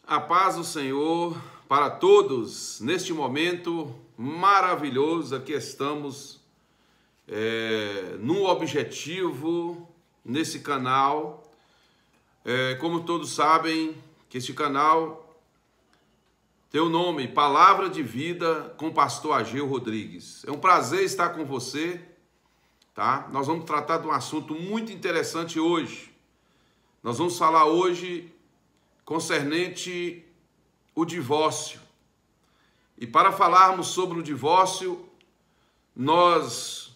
A paz do Senhor para todos, neste momento maravilhoso, aqui estamos num objetivo, nesse canal. Como todos sabem, que este canal tem o nome Palavra de Vida com o pastor Ageu Rodrigues. É um prazer estar com você, tá? Nós vamos tratar de um assunto muito interessante hoje. Nós vamos falar hoje concernente o divórcio. E para falarmos sobre o divórcio, nós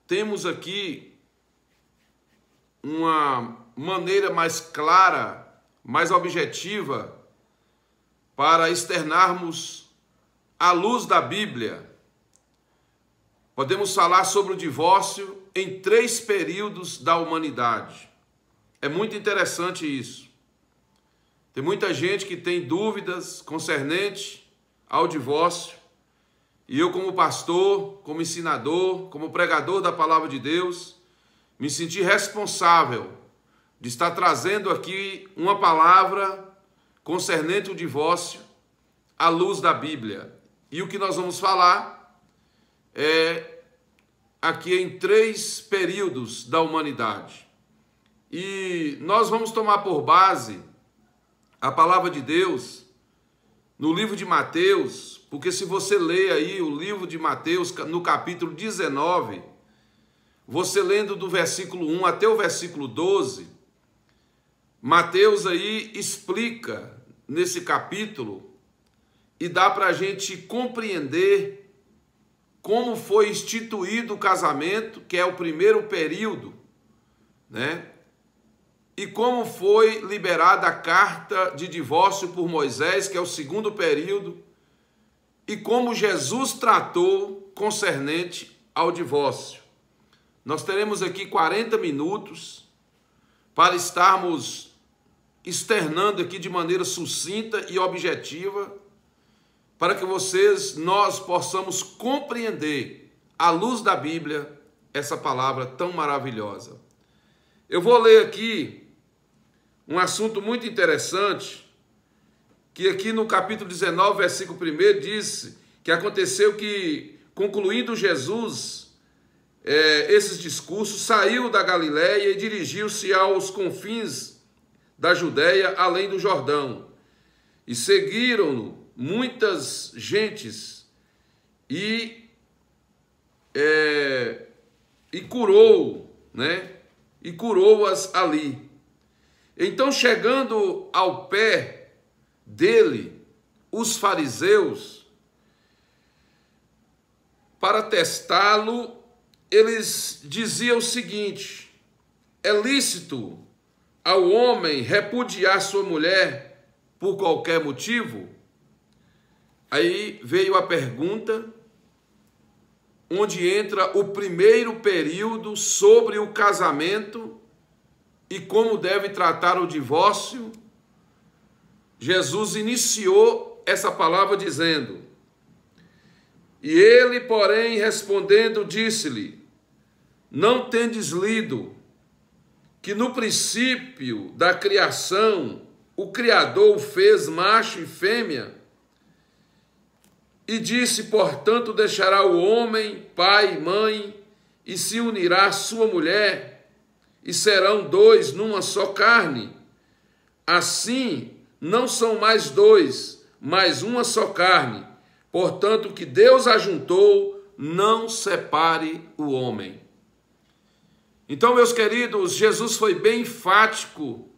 temos aqui uma maneira mais clara, mais objetiva, para externarmos à luz da Bíblia. Podemos falar sobre o divórcio em 3 períodos da humanidade. É muito interessante isso. Tem muita gente que tem dúvidas concernente ao divórcio. E eu, como pastor, como ensinador, como pregador da palavra de Deus, me senti responsável de estar trazendo aqui uma palavra concernente o divórcio à luz da Bíblia. E o que nós vamos falar é aqui em 3 períodos da humanidade. E nós vamos tomar por base a palavra de Deus no livro de Mateus, porque se você ler aí o livro de Mateus no capítulo 19, você lendo do versículo 1 até o versículo 12, Mateus aí explica nesse capítulo e dá para a gente compreender como foi instituído o casamento, que é o primeiro período, né? E como foi liberada a carta de divórcio por Moisés, que é o segundo período, e como Jesus tratou concernente ao divórcio. Nós teremos aqui 40 minutos para estarmos externando aqui de maneira sucinta e objetiva, para que nós possamos compreender, à luz da Bíblia, essa palavra tão maravilhosa. Eu vou ler aqui um assunto muito interessante, que aqui no capítulo 19, versículo 1, diz que aconteceu que, concluindo Jesus esses discursos, saiu da Galiléia e dirigiu-se aos confins da Judéia, além do Jordão. E seguiram-no muitas gentes e curou, né? E curou-as ali. Então, chegando ao pé dele, os fariseus, para testá-lo, eles diziam o seguinte: é lícito ao homem repudiar sua mulher por qualquer motivo? Aí veio a pergunta, onde entra o primeiro período sobre o casamento e como deve tratar o divórcio. Jesus iniciou essa palavra dizendo: e ele, porém, respondendo, disse-lhe: não tendes lido que no princípio da criação o Criador o fez macho e fêmea? E disse, portanto, deixará o homem pai e mãe e se unirá à sua mulher, e serão 2 numa só carne. Assim, não são mais 2, mas uma só carne. Portanto, o que Deus ajuntou, não separe o homem. Então, meus queridos, Jesus foi bem enfático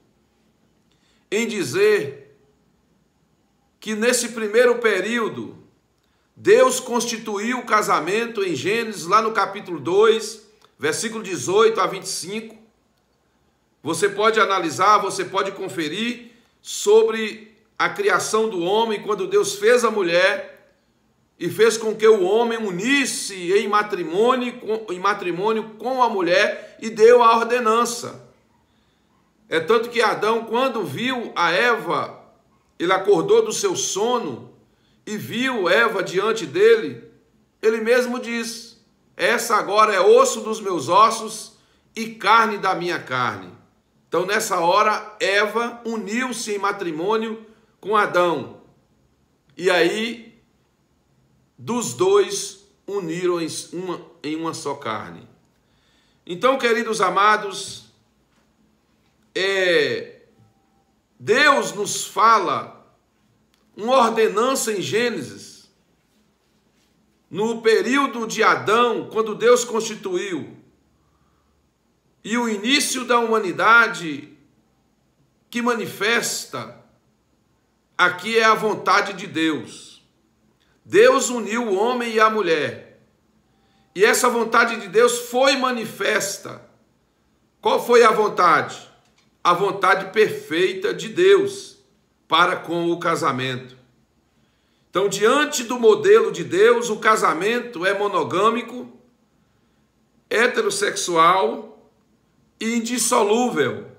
em dizer que nesse primeiro período, Deus constituiu o casamento em Gênesis, lá no capítulo 2, versículo 18 a 25. Você pode analisar, você pode conferir sobre a criação do homem, quando Deus fez a mulher e fez com que o homem unisse em matrimônio com a mulher e deu a ordenança. É tanto que Adão, quando viu a Eva, ele acordou do seu sono e viu Eva diante dele, ele mesmo diz: essa agora é osso dos meus ossos e carne da minha carne. Então, nessa hora, Eva uniu-se em matrimônio com Adão. E aí, dos dois, uniram em uma só carne. Então, queridos amados, Deus nos fala uma ordenança em Gênesis, no período de Adão, quando Deus constituiu, e o início da humanidade, que manifesta aqui é a vontade de Deus. Deus uniu o homem e a mulher. E essa vontade de Deus foi manifesta. Qual foi a vontade? A vontade perfeita de Deus para com o casamento. Então, diante do modelo de Deus, o casamento é monogâmico, heterossexual e indissolúvel.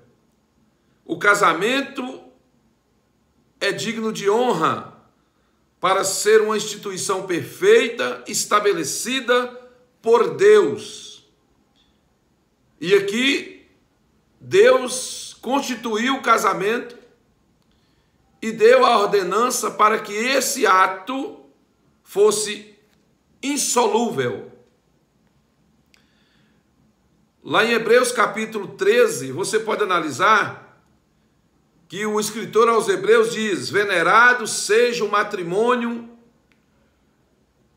O casamento é digno de honra para ser uma instituição perfeita, estabelecida por Deus. E aqui, Deus constituiu o casamento e deu a ordenança para que esse ato fosse insolúvel. Lá em Hebreus capítulo 13, você pode analisar que o escritor aos Hebreus diz: venerado seja o matrimônio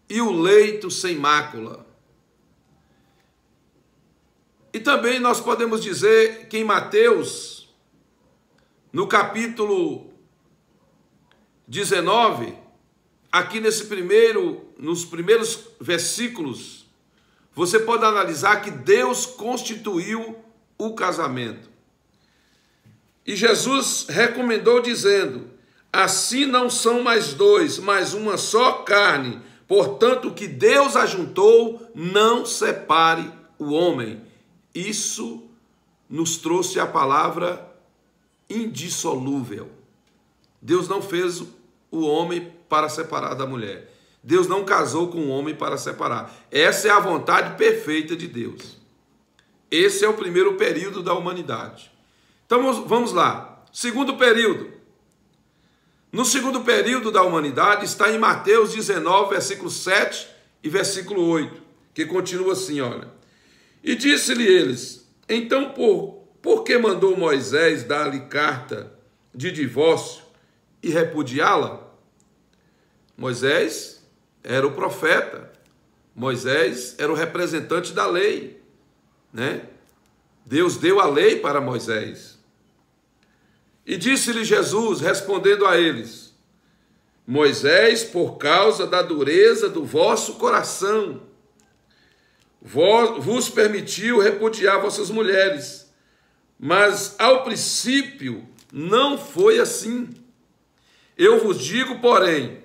e o leito sem mácula. E também nós podemos dizer que em Mateus, no capítulo 19, aqui nos primeiros versículos, você pode analisar que Deus constituiu o casamento. E Jesus recomendou dizendo: assim não são mais dois, mas uma só carne. Portanto, o que Deus ajuntou, não separe o homem. Isso nos trouxe a palavra indissolúvel. Deus não fez o homem para separar da mulher. Deus não casou com o homem para separar. Essa é a vontade perfeita de Deus. Esse é o primeiro período da humanidade. Então vamos lá. Segundo período. No segundo período da humanidade está em Mateus 19, versículo 7 e versículo 8, que continua assim, olha. E disse-lhe eles: então por que mandou Moisés dar-lhe carta de divórcio e repudiá-la? Moisés era o profeta. Moisés era o representante da lei, né? Deus deu a lei para Moisés. E disse-lhe Jesus, respondendo a eles: Moisés, por causa da dureza do vosso coração, vos permitiu repudiar vossas mulheres, mas ao princípio não foi assim. Eu vos digo, porém,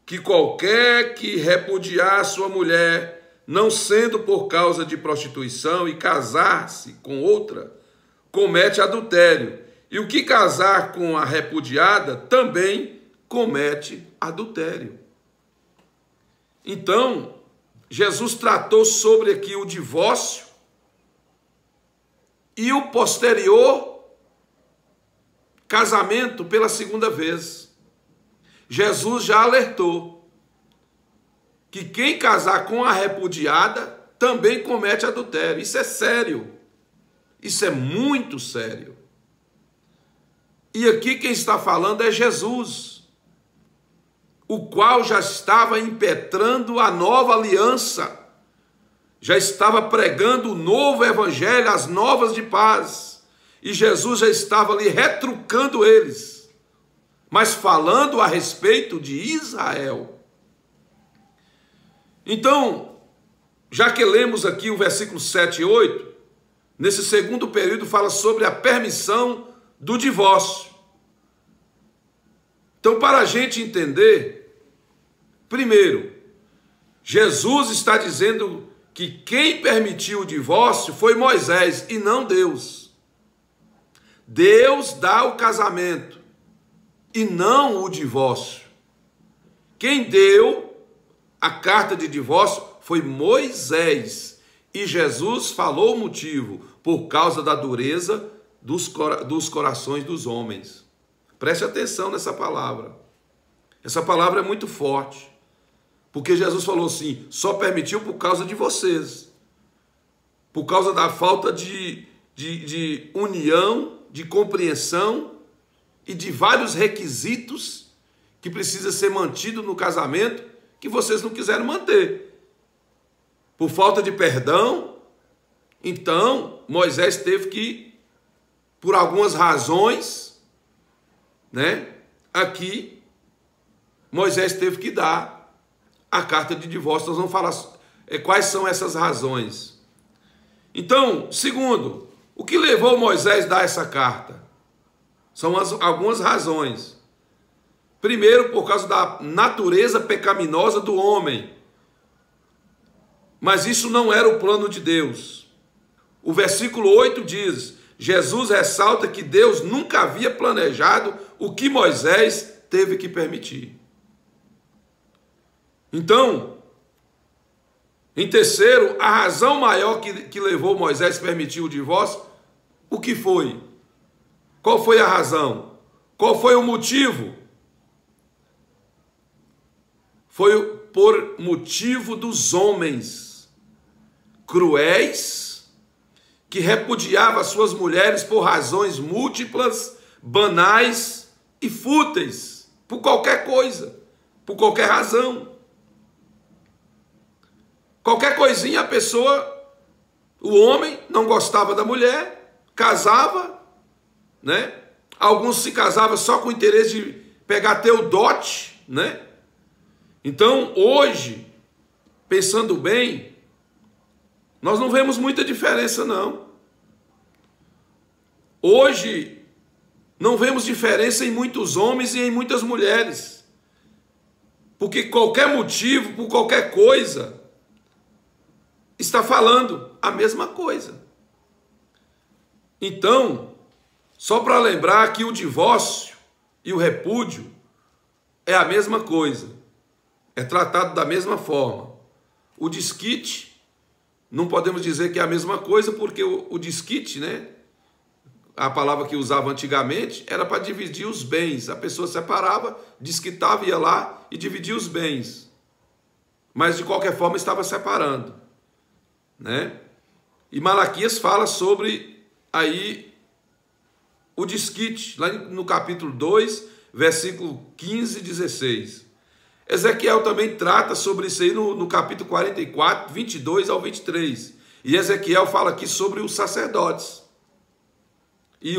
que qualquer que repudiar sua mulher, não sendo por causa de prostituição, e casar-se com outra, comete adultério. E o que casar com a repudiada também comete adultério. Então, Jesus tratou sobre aqui o divórcio e o posterior casamento pela segunda vez. Jesus já alertou que quem casar com a repudiada também comete adultério. Isso é sério. Isso é muito sério. E aqui quem está falando é Jesus, o qual já estava impetrando a nova aliança, já estava pregando o novo evangelho, as novas de paz, e Jesus já estava ali retrucando eles, mas falando a respeito de Israel. Então, já que lemos aqui o versículo 7 e 8, nesse segundo período fala sobre a permissão do divórcio. Então, para a gente entender, primeiro, Jesus está dizendo que quem permitiu o divórcio foi Moisés e não Deus. Deus dá o casamento e não o divórcio. Quem deu a carta de divórcio foi Moisés, e Jesus falou o motivo: por causa da dureza dos corações dos homens. Preste atenção nessa palavra. Essa palavra é muito forte. Porque Jesus falou assim, só permitiu por causa de vocês. Por causa da falta de união, de compreensão e de vários requisitos que precisa ser mantido no casamento que vocês não quiseram manter. Por falta de perdão, então Moisés teve que, por algumas razões, aqui Moisés teve que dar a carta de divórcio. Nós vamos falar quais são essas razões. Então, segundo, o que levou Moisés a dar essa carta? São algumas razões. Primeiro, por causa da natureza pecaminosa do homem. Mas isso não era o plano de Deus. O versículo 8 diz, Jesus ressalta que Deus nunca havia planejado o que Moisés teve que permitir. Então, em terceiro, a razão maior que levou Moisés a permitir o divórcio, o que foi? Qual foi a razão? Qual foi o motivo? Foi por motivo dos homens cruéis que repudiavam suas mulheres por razões múltiplas, banais e fúteis, por qualquer coisa, por qualquer razão. Qualquer coisinha a pessoa, o homem não gostava da mulher, casava, Alguns se casavam só com o interesse de pegar teu dote, Então, hoje, pensando bem, nós não vemos muita diferença, não. Hoje, não vemos diferença em muitos homens e em muitas mulheres. Porque qualquer motivo, por qualquer coisa, está falando a mesma coisa. Então, só para lembrar que o divórcio e o repúdio é a mesma coisa. É tratado da mesma forma. O desquite, não podemos dizer que é a mesma coisa, porque o desquite, a palavra que usava antigamente, era para dividir os bens. A pessoa separava, desquitava, ia lá e dividia os bens. Mas, de qualquer forma, estava separando. E Malaquias fala sobre aí o desquite, lá no capítulo 2, versículo 15 e 16. Ezequiel também trata sobre isso aí no capítulo 44, 22 ao 23. E Ezequiel fala aqui sobre os sacerdotes. E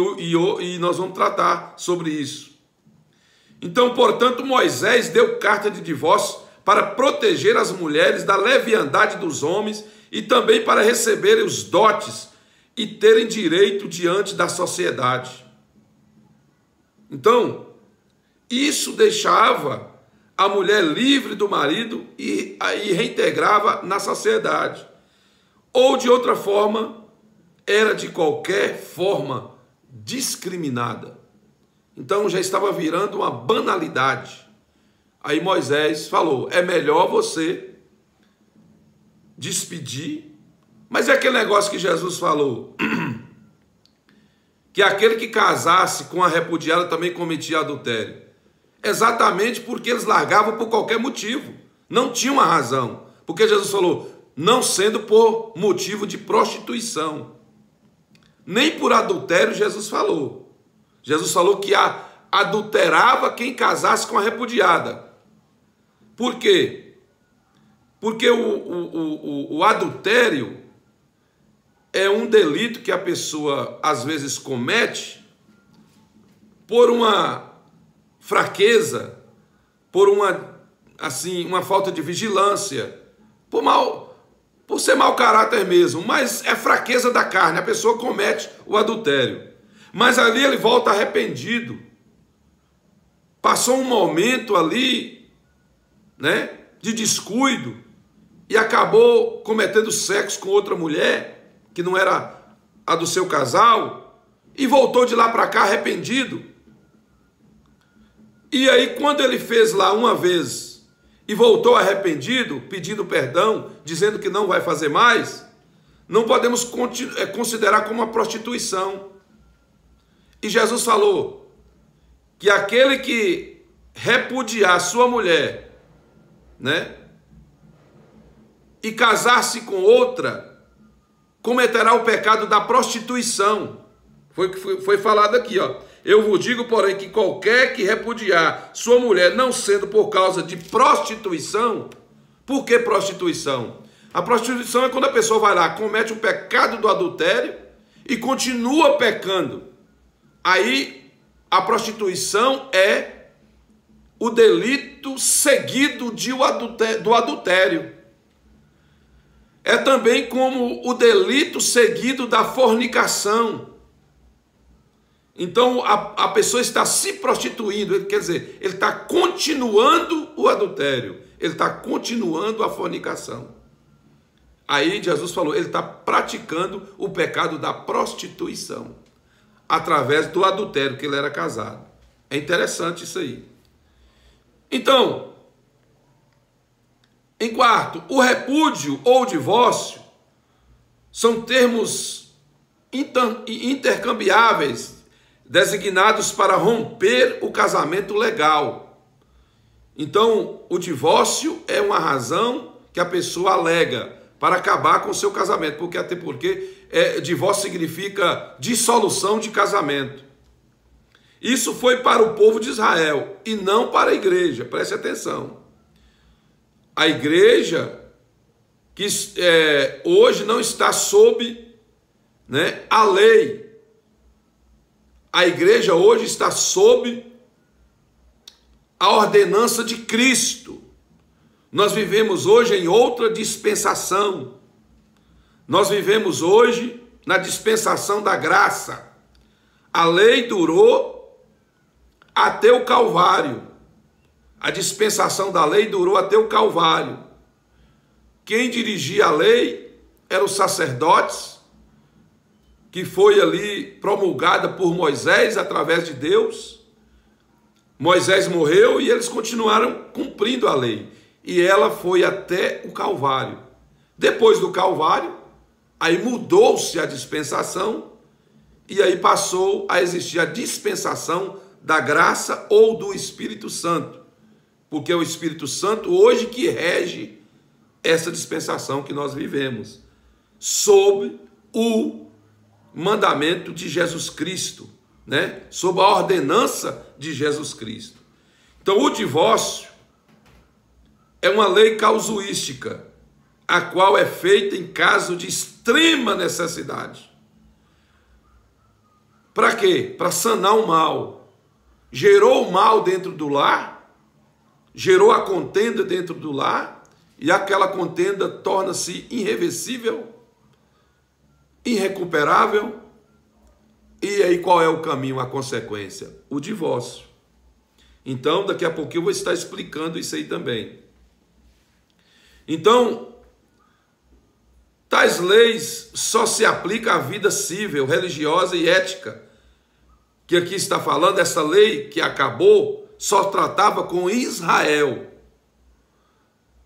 nós vamos tratar sobre isso. Então, portanto, Moisés deu carta de divórcio para proteger as mulheres da leviandade dos homens e também para receberem os dotes e terem direito diante da sociedade. Então, isso deixava a mulher livre do marido e aí reintegrava na sociedade. Ou, de outra forma, era de qualquer forma discriminada. Então, já estava virando uma banalidade. Aí Moisés falou, é melhor você despedir, mas é aquele negócio que Jesus falou, que aquele que casasse com a repudiada também cometia adultério. Exatamente porque eles largavam por qualquer motivo, não tinha uma razão, porque Jesus falou, não sendo por motivo de prostituição, nem por adultério Jesus falou que adulterava quem casasse com a repudiada. Por quê? Porque o adultério é um delito que a pessoa às vezes comete por uma fraqueza, por uma falta de vigilância, por ser mau caráter mesmo, mas é fraqueza da carne, a pessoa comete o adultério. Mas ali ele volta arrependido. Passou um momento ali, de descuido, e acabou cometendo sexo com outra mulher, que não era a do seu casal, e voltou de lá para cá arrependido. E aí, quando ele fez lá uma vez e voltou arrependido, pedindo perdão, dizendo que não vai fazer mais, não podemos considerar como uma prostituição. E Jesus falou que aquele que repudiar sua mulher, né, e casar-se com outra, cometerá o pecado da prostituição. Foi falado aqui, ó. Eu vos digo, porém, que qualquer que repudiar sua mulher, não sendo por causa de prostituição. Por que prostituição? A prostituição é quando a pessoa vai lá, comete o pecado do adultério e continua pecando. Aí a prostituição é o delito seguido do adultério. É também como o delito seguido da fornicação. Então a pessoa está se prostituindo, quer dizer, ele está continuando o adultério, ele está continuando a fornicação. Aí Jesus falou, ele está praticando o pecado da prostituição, através do adultério, que ele era casado. É interessante isso aí. Então, em quarto, o repúdio ou o divórcio são termos intercambiáveis, designados para romper o casamento legal. Então, o divórcio é uma razão que a pessoa alega para acabar com o seu casamento, porque divórcio significa dissolução de casamento. Isso foi para o povo de Israel e não para a igreja, preste atenção. A igreja que hoje não está sob, né, a lei. A igreja hoje está sob a ordenança de Cristo. Nós vivemos hoje em outra dispensação. Nós vivemos hoje na dispensação da graça. A lei durou até o Calvário. A dispensação da lei durou até o Calvário. Quem dirigia a lei eram os sacerdotes, que foi ali promulgada por Moisés através de Deus. Moisés morreu e eles continuaram cumprindo a lei. E ela foi até o Calvário. Depois do Calvário, aí mudou-se a dispensação e aí passou a existir a dispensação da graça ou do Espírito Santo. Porque é o Espírito Santo hoje que rege essa dispensação que nós vivemos, sob o mandamento de Jesus Cristo, né? Sob a ordenança de Jesus Cristo. Então, o divórcio é uma lei casuística, a qual é feita em caso de extrema necessidade. Para quê? Para sanar o mal. Gerou o mal dentro do lar, gerou a contenda dentro do lar, e aquela contenda torna-se irreversível, irrecuperável. E aí qual é o caminho, a consequência? O divórcio. Então, daqui a pouquinho eu vou estar explicando isso aí também. Então, tais leis só se aplicam à vida civil, religiosa e ética, que aqui está falando, essa lei que acabou, só tratava com Israel.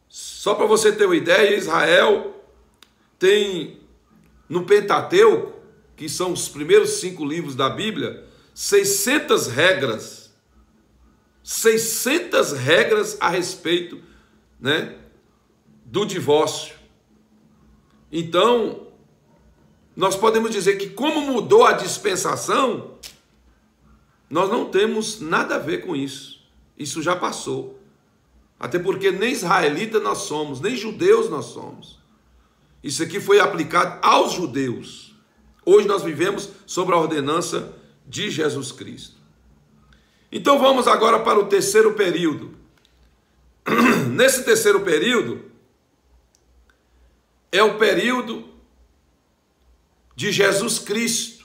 Só para você ter uma ideia, Israel tem no Pentateuco, que são os primeiros 5 livros da Bíblia, 600 regras. 600 regras a respeito, né, do divórcio. Então, nós podemos dizer que como mudou a dispensação, nós não temos nada a ver com isso. Isso já passou. Até porque nem israelita nós somos, nem judeus nós somos. Isso aqui foi aplicado aos judeus. Hoje nós vivemos sob a ordenança de Jesus Cristo. Então vamos agora para o terceiro período. Nesse terceiro período, é o período de Jesus Cristo.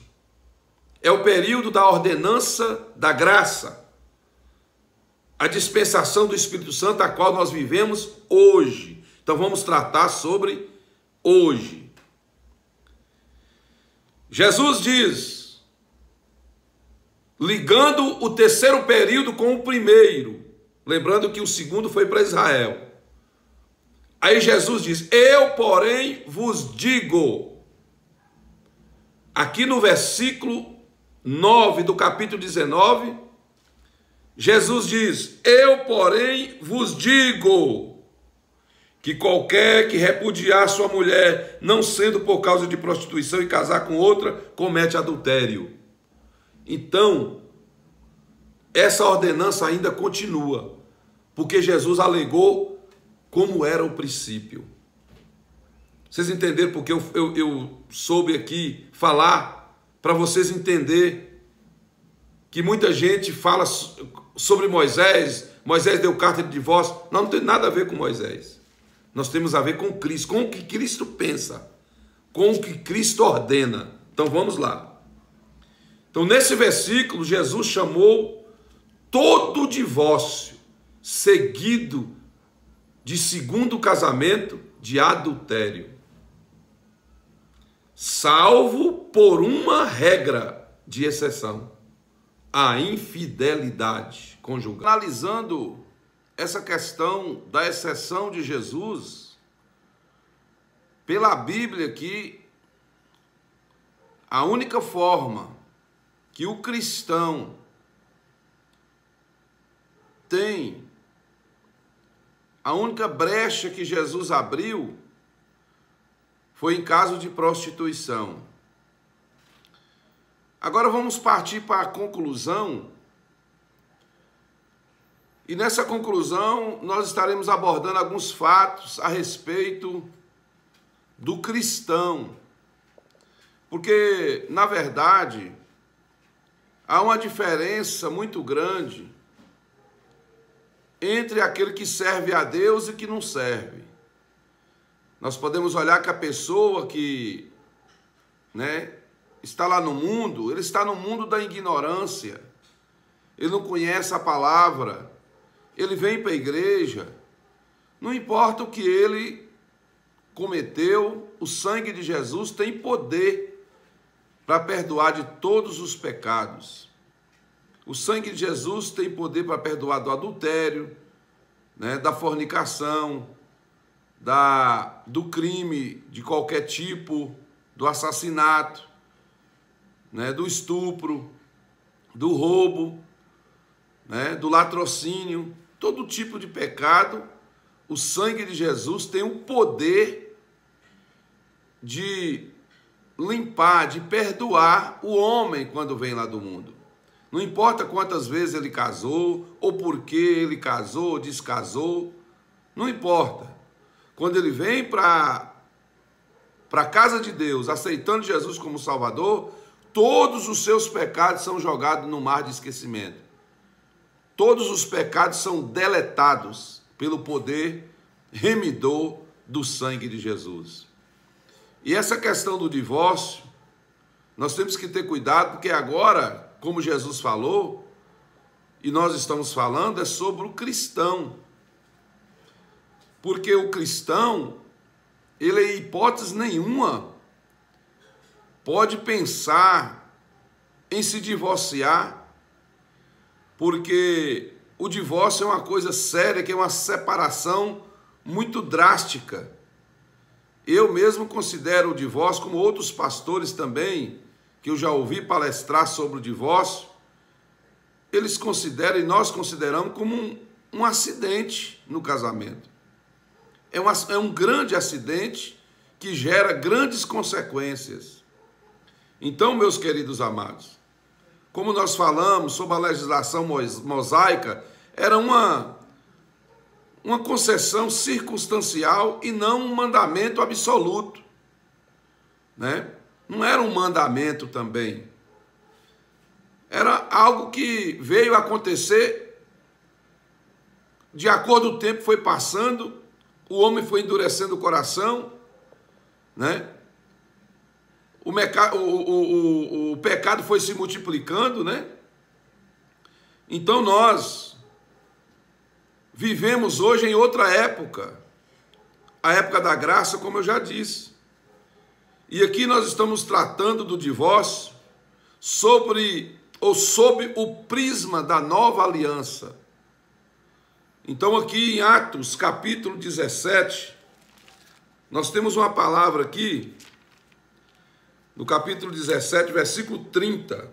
É o período da ordenança da graça. A dispensação do Espírito Santo, a qual nós vivemos hoje. Então vamos tratar sobre hoje. Jesus diz, ligando o terceiro período com o primeiro, lembrando que o segundo foi para Israel. Aí Jesus diz, eu, porém, vos digo, aqui no versículo 9 do capítulo 19, Jesus diz: eu, porém, vos digo que qualquer que repudiar sua mulher, não sendo por causa de prostituição, e casar com outra, comete adultério. Então, essa ordenança ainda continua, porque Jesus alegou como era o princípio. Vocês entenderam porque eu soube aqui falar, para vocês entenderem que muita gente fala sobre Moisés deu carta de divórcio. Não tem nada a ver com Moisés. Nós temos a ver com Cristo, com o que Cristo pensa, com o que Cristo ordena. Então vamos lá. Então nesse versículo, Jesus chamou todo divórcio seguido de segundo casamento de adultério, salvo por uma regra de exceção: a infidelidade conjugal. Analisando essa questão da exceção de Jesus, pela Bíblia aqui, a única forma que o cristão tem, a única brecha que Jesus abriu foi em caso de prostituição. Agora vamos partir para a conclusão. E nessa conclusão nós estaremos abordando alguns fatos a respeito do cristão. Porque, na verdade, há uma diferença muito grande entre aquele que serve a Deus e que não serve. Nós podemos olhar que a pessoa que, está lá no mundo, ele está no mundo da ignorância, ele não conhece a palavra, ele vem para a igreja, não importa o que ele cometeu, o sangue de Jesus tem poder para perdoar de todos os pecados. O sangue de Jesus tem poder para perdoar do adultério, da fornicação, do crime de qualquer tipo, do assassinato, do estupro, do roubo, do latrocínio, todo tipo de pecado. O sangue de Jesus tem o poder de limpar, de perdoar o homem quando vem lá do mundo. Não importa quantas vezes ele casou, ou por que ele casou ou descasou, não importa. Quando ele vem para a casa de Deus, aceitando Jesus como Salvador, todos os seus pecados são jogados no mar de esquecimento. Todos os pecados são deletados pelo poder remidor do sangue de Jesus. E essa questão do divórcio, nós temos que ter cuidado, porque agora, como Jesus falou, e nós estamos falando, é sobre o cristão. Porque o cristão, ele, em hipótese nenhuma, pode pensar em se divorciar, porque o divórcio é uma coisa séria, que é uma separação muito drástica. Eu mesmo considero o divórcio, como outros pastores também, que eu já ouvi palestrar sobre o divórcio, eles consideram, e nós consideramos, como um acidente no casamento. É um grande acidente que gera grandes consequências. Então, meus queridos amados, como nós falamos sobre a legislação mosaica, era uma concessão circunstancial e não um mandamento absoluto, Não era um mandamento também. Era algo que veio acontecer de acordo com o tempo foi passando, o homem foi endurecendo o coração, O pecado foi se multiplicando, Então nós vivemos hoje em outra época, a época da graça, como eu já disse. E aqui nós estamos tratando do divórcio sob o prisma da nova aliança. Então aqui em Atos, capítulo 17, nós temos uma palavra aqui, no capítulo 17, versículo 30.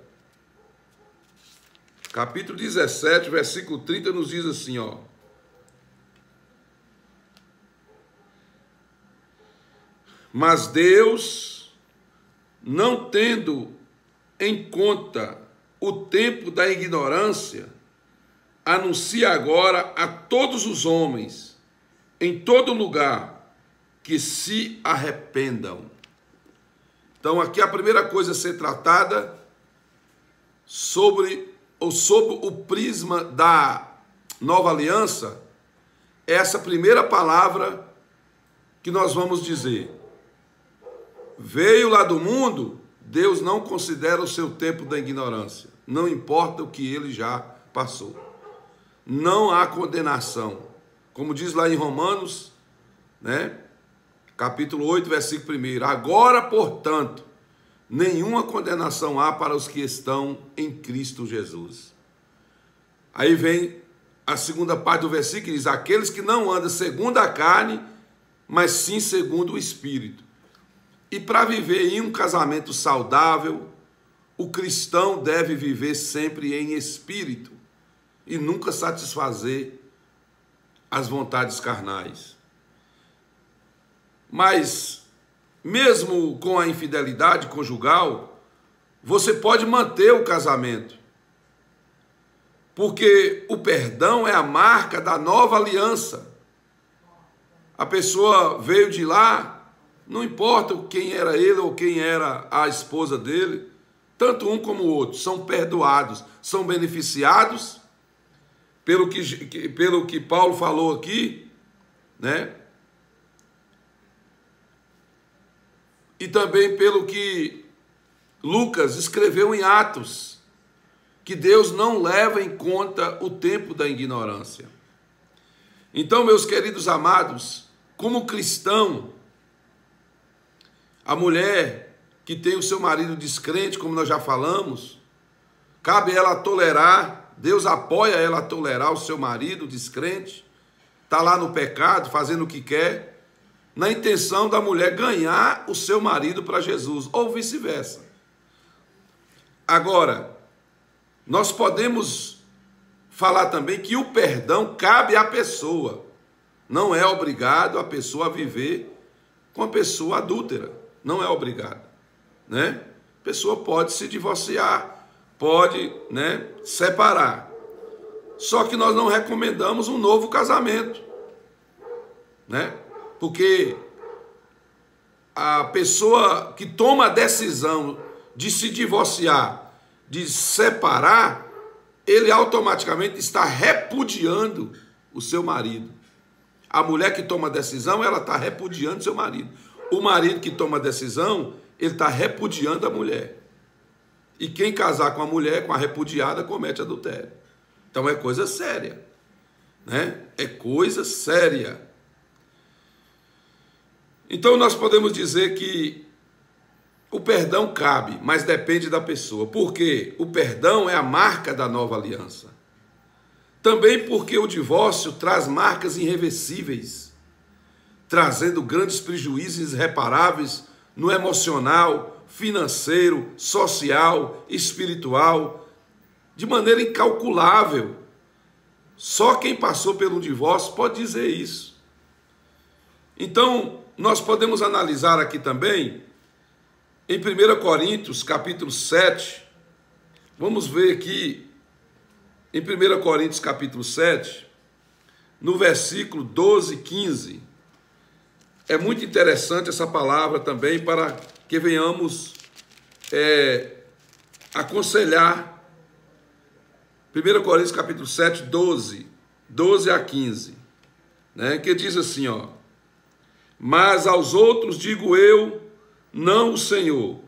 capítulo 17, versículo 30, nos diz assim, ó. Mas Deus, não tendo em conta o tempo da ignorância, anuncia agora a todos os homens, em todo lugar, que se arrependam. Então, aqui a primeira coisa a ser tratada sob o prisma da nova aliança, é essa primeira palavra que nós vamos dizer. Veio lá do mundo, Deus não considera o seu tempo da ignorância. Não importa o que ele já passou. Não há condenação. Como diz lá em Romanos, né? Capítulo 8, versículo 1. Agora, portanto, nenhuma condenação há para os que estão em Cristo Jesus. Aí vem a segunda parte do versículo que diz: aqueles que não andam segundo a carne, mas sim segundo o Espírito. E para viver em um casamento saudável, o cristão deve viver sempre em espírito e nunca satisfazer as vontades carnais. Mas, mesmo com a infidelidade conjugal, você pode manter o casamento, porque o perdão é a marca da nova aliança. A pessoa veio de lá, não importa quem era ele ou quem era a esposa dele, tanto um como o outro, são perdoados, são beneficiados pelo que Paulo falou aqui, né? E também pelo que Lucas escreveu em Atos, que Deus não leva em conta o tempo da ignorância. Então, meus queridos amados, como cristão, a mulher que tem o seu marido descrente, como nós já falamos, cabe ela tolerar, Deus apoia ela a tolerar o seu marido descrente, está lá no pecado, fazendo o que quer, na intenção da mulher ganhar o seu marido para Jesus, ou vice-versa. Agora, nós podemos falar também que o perdão cabe à pessoa, não é obrigado a pessoa a viver com a pessoa adúltera. Não é obrigado, né? A pessoa pode se divorciar, pode, né, separar. Só que nós não recomendamos um novo casamento, né? Porque a pessoa que toma a decisão de se divorciar, de separar, ele automaticamente está repudiando o seu marido. A mulher que toma a decisão, ela está repudiando seu marido. O marido que toma a decisão, ele está repudiando a mulher. E quem casar com a mulher, com a repudiada, comete adultério. Então é coisa séria, né? É coisa séria. Então nós podemos dizer que o perdão cabe, mas depende da pessoa. Porque o perdão é a marca da nova aliança. Também porque o divórcio traz marcas irreversíveis, trazendo grandes prejuízos irreparáveis no emocional, financeiro, social, espiritual, de maneira incalculável. Só quem passou pelo divórcio pode dizer isso. Então, nós podemos analisar aqui também, em 1 Coríntios, capítulo 7, vamos ver aqui, em 1 Coríntios, capítulo 7, no versículo 12 e 15, é muito interessante essa palavra também para que venhamos aconselhar. 1 Coríntios capítulo 7, 12 a 15, né, que diz assim, ó: mas aos outros digo eu, não o Senhor,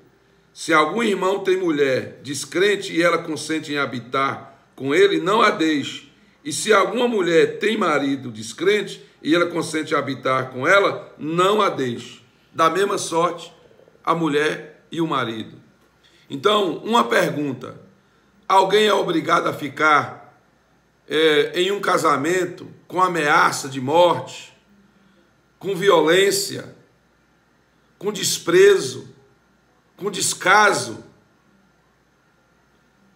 se algum irmão tem mulher descrente e ela consente em habitar com ele, não a deixe. E se alguma mulher tem marido descrente e ela consente em habitar com ela, não a deixe. Da mesma sorte, a mulher e o marido. Então, uma pergunta: alguém é obrigado a ficar em um casamento com ameaça de morte, com violência, com desprezo, com descaso?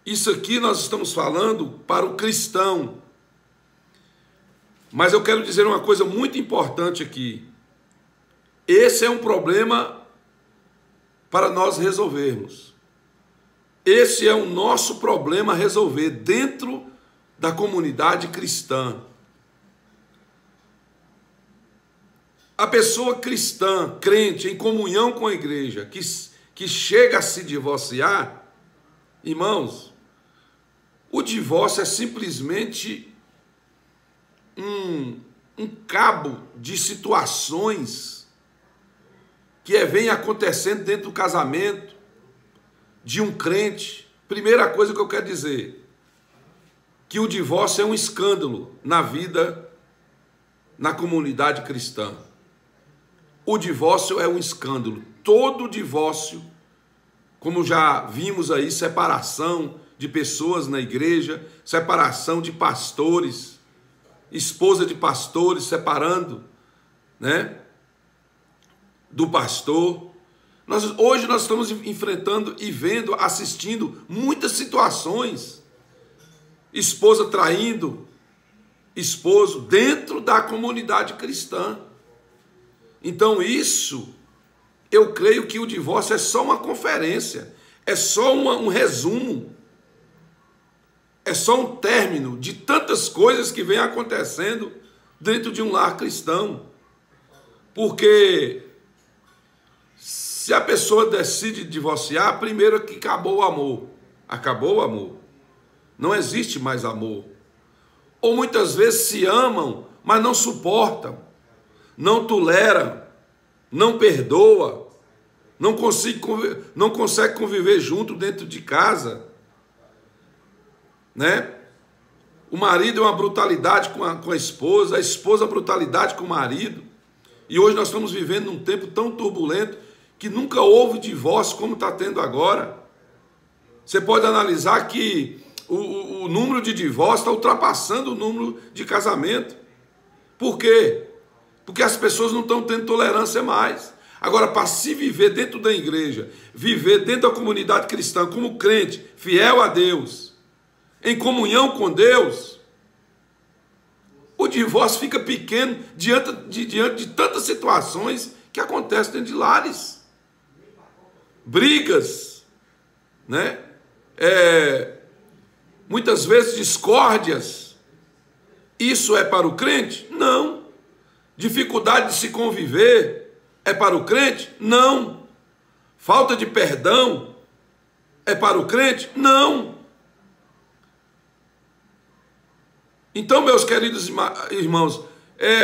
Isso aqui nós estamos falando para o cristão. Mas eu quero dizer uma coisa muito importante aqui. Esse é um problema para nós resolvermos. Esse é o nosso problema a resolver dentro da comunidade cristã. A pessoa cristã, crente, em comunhão com a igreja, que chega a se divorciar, irmãos, o divórcio é simplesmente um cabo de situações que vem acontecendo dentro do casamento de um crente. Primeira coisa que eu quero dizer, que o divórcio é um escândalo na vida, na comunidade cristã. O divórcio é um escândalo. Todo divórcio, como já vimos aí, separação de pessoas na igreja, separação de pastores, esposa de pastores separando, né, do pastor. Hoje nós estamos enfrentando e vendo, assistindo muitas situações. Esposa traindo esposo dentro da comunidade cristã. Então isso, eu creio que o divórcio é só uma conferência, é só um resumo, é só um término de tantas coisas que vem acontecendo dentro de um lar cristão. Porque se a pessoa decide divorciar, primeiro que acabou o amor. Acabou o amor. Não existe mais amor. Ou muitas vezes se amam, mas não suportam, não toleram, não perdoa, não consegue conviver junto dentro de casa, né? O marido é uma brutalidade com a esposa a brutalidade com o marido. E hoje nós estamos vivendo num tempo tão turbulento que nunca houve divórcio como está tendo agora. Você pode analisar que o número de divórcio está ultrapassando o número de casamento. Por quê? Porque as pessoas não estão tendo tolerância mais. Agora, para se viver dentro da igreja, viver dentro da comunidade cristã como crente, fiel a Deus, em comunhão com Deus, o divórcio fica pequeno diante de tantas situações que acontecem dentro de lares. Brigas, né? Muitas vezes discórdias. Isso é para o crente? Não. Dificuldade de se conviver é para o crente? Não. Falta de perdão é para o crente? Não. Então, meus queridos irmãos,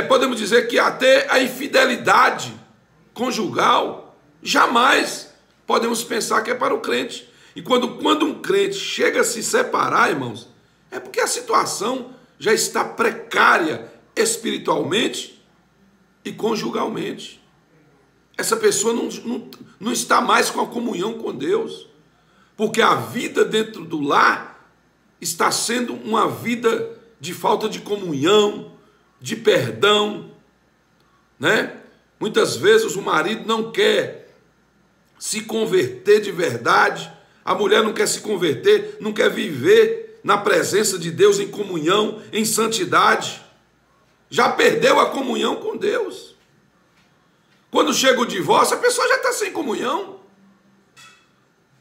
podemos dizer que até a infidelidade conjugal jamais podemos pensar que é para o crente. E quando um crente chega a se separar, irmãos, é porque a situação já está precária espiritualmente e conjugalmente. Essa pessoa não está mais com a comunhão com Deus, porque a vida dentro do lar está sendo uma vida de falta de comunhão, de perdão, né? Muitas vezes o marido não quer se converter de verdade, a mulher não quer se converter, não quer viver na presença de Deus em comunhão, em santidade. Já perdeu a comunhão com Deus. Quando chega o divórcio, a pessoa já está sem comunhão.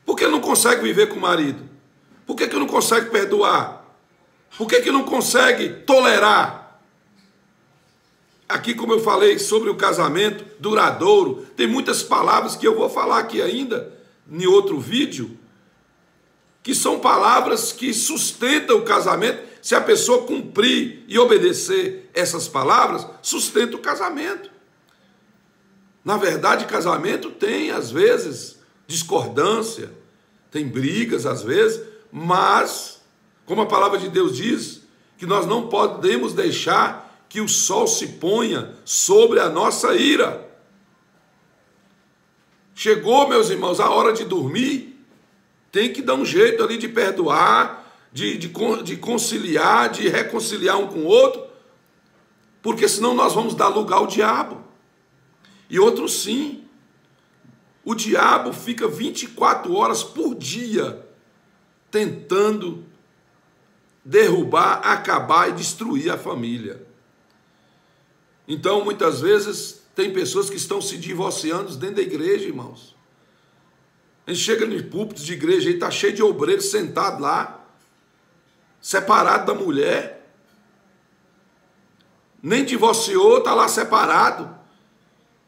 Por que não consegue viver com o marido? Por que não consegue perdoar? Por que não consegue tolerar? Aqui, como eu falei sobre o casamento duradouro, tem muitas palavras que eu vou falar aqui ainda, em outro vídeo, que são palavras que sustentam o casamento. Se a pessoa cumprir e obedecer essas palavras, sustenta o casamento. Na verdade, casamento tem, às vezes, discordância, tem brigas, às vezes, mas, como a palavra de Deus diz, que nós não podemos deixar que o sol se ponha sobre a nossa ira. Chegou, meus irmãos, a hora de dormir, tem que dar um jeito ali de perdoar, de conciliar, de reconciliar um com o outro, porque senão nós vamos dar lugar ao diabo. E outro sim, o diabo fica 24 horas por dia tentando derrubar, acabar e destruir a família. Então, muitas vezes, tem pessoas que estão se divorciando dentro da igreja, irmãos. A gente chega nos púlpitos de igreja e está cheio de obreiros sentados lá, separado da mulher. Nem divorciou, está lá separado.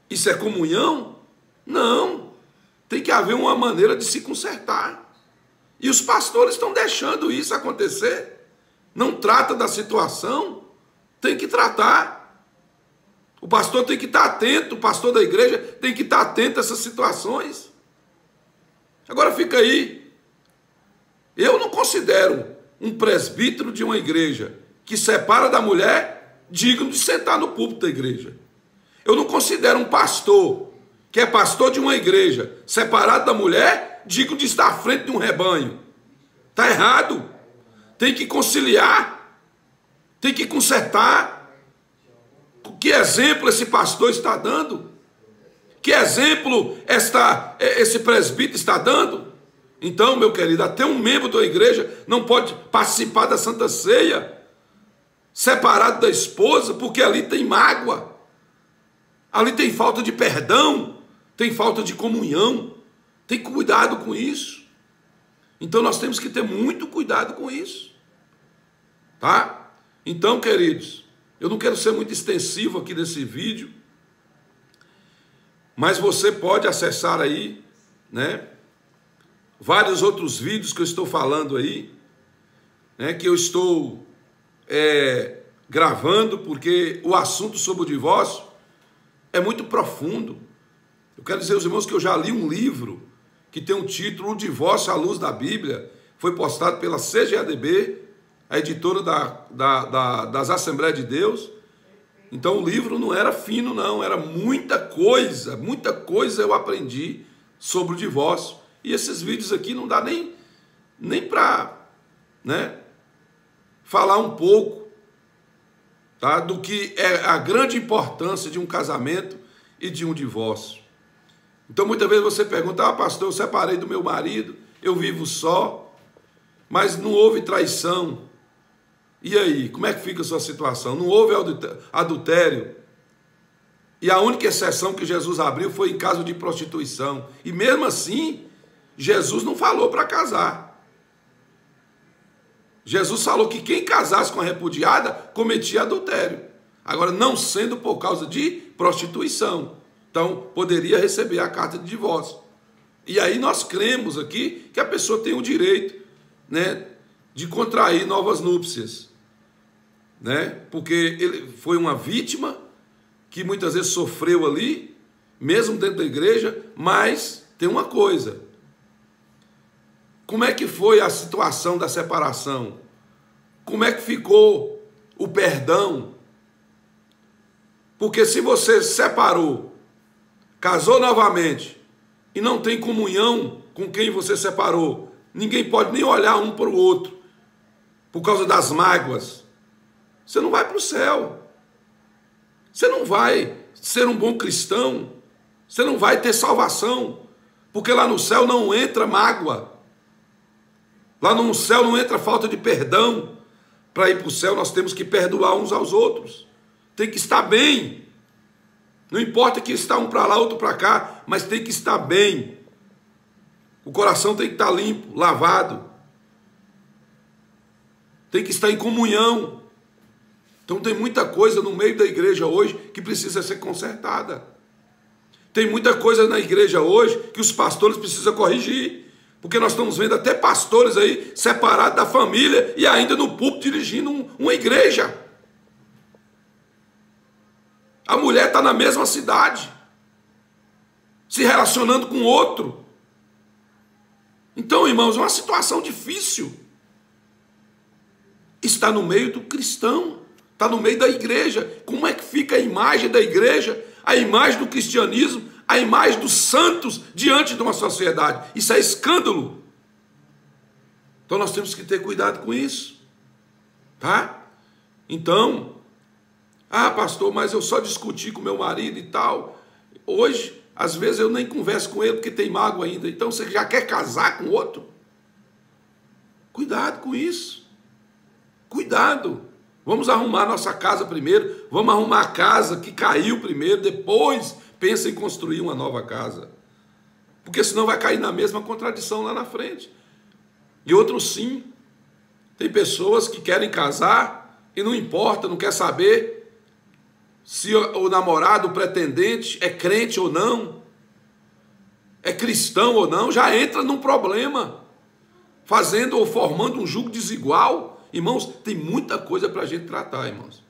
Isso é comunhão? Não. Tem que haver uma maneira de se consertar. E os pastores estão deixando isso acontecer. Não trata da situação, tem que tratar. O pastor tem que estar atento, o pastor da igreja tem que estar atento a essas situações. Agora fica aí. Eu não considero um presbítero de uma igreja que separa da mulher digno de sentar no púlpito da igreja. Eu não considero um pastor que é pastor de uma igreja separado da mulher digno de estar à frente de um rebanho. Está errado. Tem que conciliar. Tem que consertar. Que exemplo esse pastor está dando? Que exemplo esse presbítero está dando? Então, meu querido, até um membro da igreja não pode participar da Santa Ceia separado da esposa, porque ali tem mágoa, ali tem falta de perdão, tem falta de comunhão. Tem cuidado com isso. Então, nós temos que ter muito cuidado com isso. Tá? Então, queridos, eu não quero ser muito extensivo aqui nesse vídeo, mas você pode acessar aí, né, vários outros vídeos que eu estou falando aí, né, que eu estou gravando, porque o assunto sobre o divórcio é muito profundo. Eu quero dizer aos irmãos que eu já li um livro que tem um título, O Divórcio à Luz da Bíblia, foi postado pela CGADB, a editora das Assembleias de Deus. Então o livro não era fino não, era muita coisa eu aprendi sobre o divórcio. E esses vídeos aqui não dá nem para, né, falar um pouco, tá, do que é a grande importância de um casamento e de um divórcio. Então muitas vezes você pergunta, pastor, eu separei do meu marido, eu vivo só, mas não houve traição. E aí, como é que fica a sua situação? Não houve adultério. E a única exceção que Jesus abriu foi em caso de prostituição. E mesmo assim, Jesus não falou para casar. Jesus falou que quem casasse com a repudiada cometia adultério. Agora, não sendo por causa de prostituição. Então, poderia receber a carta de divórcio. E aí nós cremos aqui que a pessoa tem o direito, né, de contrair novas núpcias, né? Porque ele foi uma vítima que muitas vezes sofreu ali, mesmo dentro da igreja, mas tem uma coisa. Como é que foi a situação da separação? Como é que ficou o perdão? Porque se você separou, casou novamente e não tem comunhão com quem você separou, ninguém pode nem olhar um para o outro por causa das mágoas, você não vai para o céu. Você não vai ser um bom cristão. Você não vai ter salvação. Porque lá no céu não entra mágoa. Lá no céu não entra falta de perdão. Para ir para o céu nós temos que perdoar uns aos outros. Tem que estar bem. Não importa que está um para lá, outro para cá, mas tem que estar bem. O coração tem que estar limpo, lavado. Tem que estar em comunhão. Então tem muita coisa no meio da igreja hoje que precisa ser consertada. Tem muita coisa na igreja hoje que os pastores precisam corrigir. Porque nós estamos vendo até pastores aí separados da família e ainda no púlpito dirigindo uma igreja. A mulher está na mesma cidade, se relacionando com outro. Então, irmãos, é uma situação difícil. Está no meio do cristão. Está no meio da igreja. Como é que fica a imagem da igreja, a imagem do cristianismo, a imagem dos santos diante de uma sociedade? Isso é escândalo. Então nós temos que ter cuidado com isso. Tá? Então, pastor, mas eu só discuti com meu marido e tal. Hoje, às vezes eu nem converso com ele porque tem mágoa ainda. Então você já quer casar com outro? Cuidado com isso. Cuidado. Vamos arrumar nossa casa primeiro, vamos arrumar a casa que caiu primeiro, depois pensa em construir uma nova casa. Porque senão vai cair na mesma contradição lá na frente. E outros sim. Tem pessoas que querem casar e não importa, não quer saber se o namorado, o pretendente, é crente ou não, é cristão ou não, já entra num problema, fazendo ou formando um jugo desigual. Irmãos, tem muita coisa para a gente tratar, irmãos.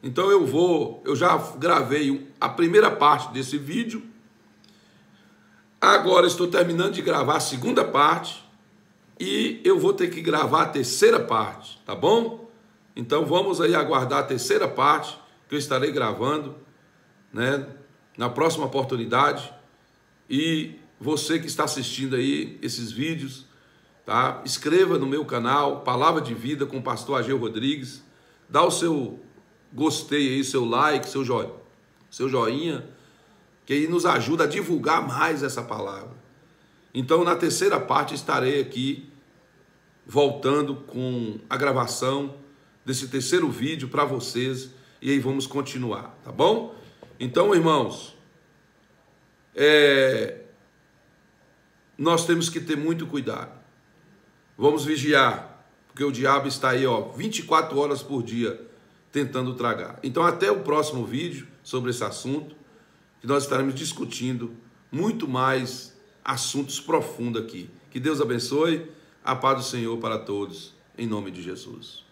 Então eu já gravei a primeira parte desse vídeo. Agora estou terminando de gravar a segunda parte e eu vou ter que gravar a terceira parte, tá bom? Então vamos aí aguardar a terceira parte que eu estarei gravando, né, na próxima oportunidade. E você que está assistindo aí esses vídeos, tá? Inscreva no meu canal, Palavra de Vida com o pastor Ageu Rodrigues. Dá o seu gostei aí, seu like, seu joinha, que aí nos ajuda a divulgar mais essa palavra. Então, na terceira parte, estarei aqui voltando com a gravação desse terceiro vídeo para vocês. E aí vamos continuar, tá bom? Então, irmãos, nós temos que ter muito cuidado. Vamos vigiar, porque o diabo está aí, 24 horas por dia tentando tragar. Então, até o próximo vídeo sobre esse assunto, que nós estaremos discutindo muito mais assuntos profundos aqui. Que Deus abençoe, a paz do Senhor para todos, em nome de Jesus.